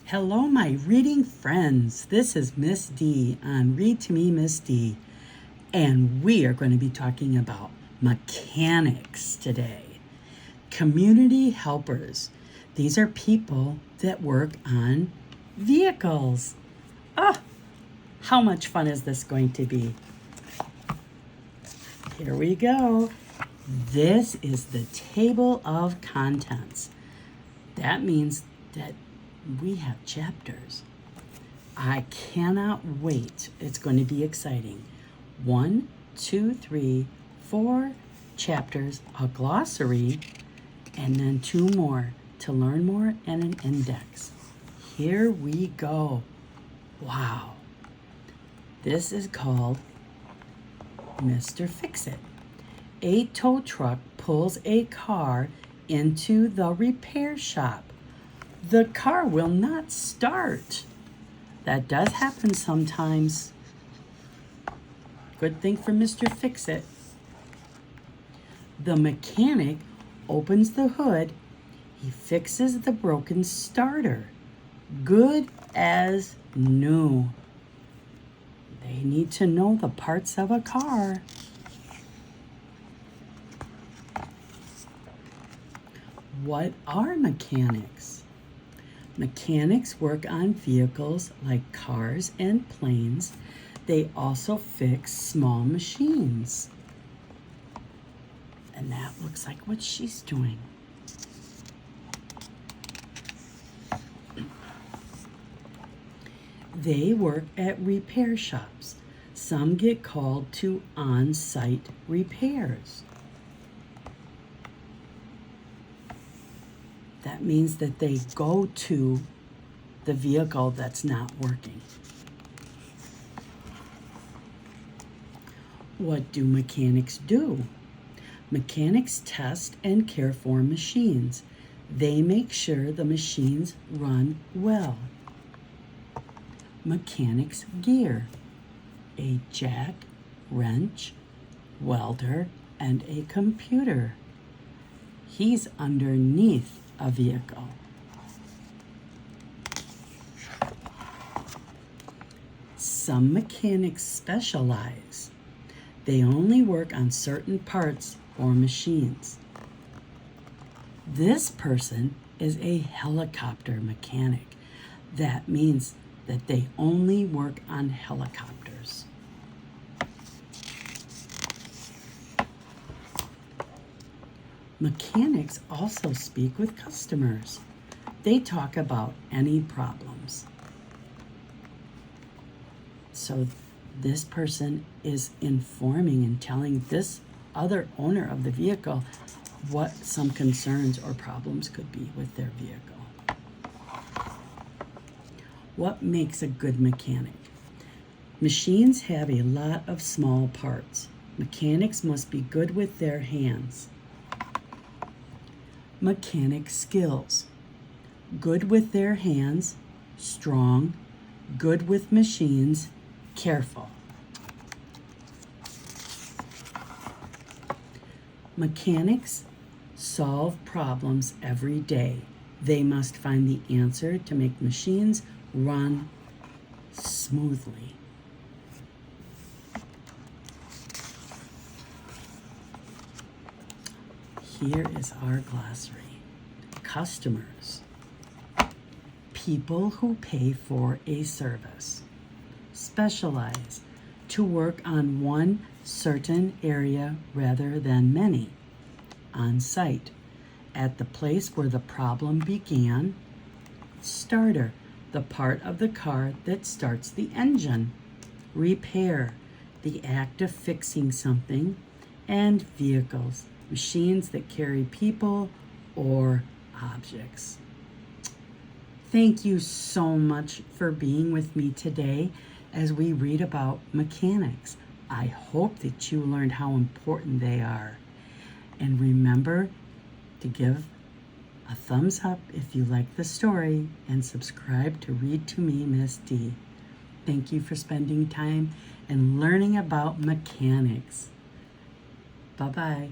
Hello, my reading friends. This is Miss D on Read to Me, Miss D. And we are going to be talking about mechanics today. Community helpers. These are people that work on vehicles. How much fun is this going to be? Here we go. This is the table of contents. That means that we have chapters. I cannot wait. It's going to be exciting. 1, 2, 3, 4 chapters, a glossary, and then 2 more to learn more and an index. Here we go. Wow. This is called Mr. Fix-It. A tow truck pulls a car into the repair shop. The car will not start. That does happen sometimes. Good thing for Mr. Fix-It. The mechanic opens the hood. He fixes the broken starter. Good as new. They need to know the parts of a car. What are mechanics? Mechanics work on vehicles like cars and planes. They also fix small machines. And that looks like what she's doing. They work at repair shops. Some get called to on-site repairs. That means that they go to the vehicle that's not working. What do mechanics do? Mechanics test and care for machines. They make sure the machines run well. Mechanics gear. A jack, wrench, welder, and a computer. He's underneath a vehicle. Some mechanics specialize. They only work on certain parts or machines. This person is a helicopter mechanic. That means that they only work on helicopters. Mechanics also speak with customers. They talk about any problems. So this person is informing and telling this other owner of the vehicle what some concerns or problems could be with their vehicle. What makes a good mechanic? Machines have a lot of small parts. Mechanics must be good with their hands. Mechanic skills. Good with their hands, strong, good with machines, careful. Mechanics solve problems every day. They must find the answer to make machines run smoothly. Here is our glossary. Customers. People who pay for a service. Specialize. To work on one certain area rather than many. On site. At the place where the problem began. Starter. The part of the car that starts the engine. Repair. The act of fixing something. And vehicles. Machines that carry people or objects. Thank you so much for being with me today as we read about mechanics. I hope that you learned how important they are. And remember to give a thumbs up if you like the story and subscribe to Read to Me, Miss D. Thank you for spending time and learning about mechanics. Bye-bye.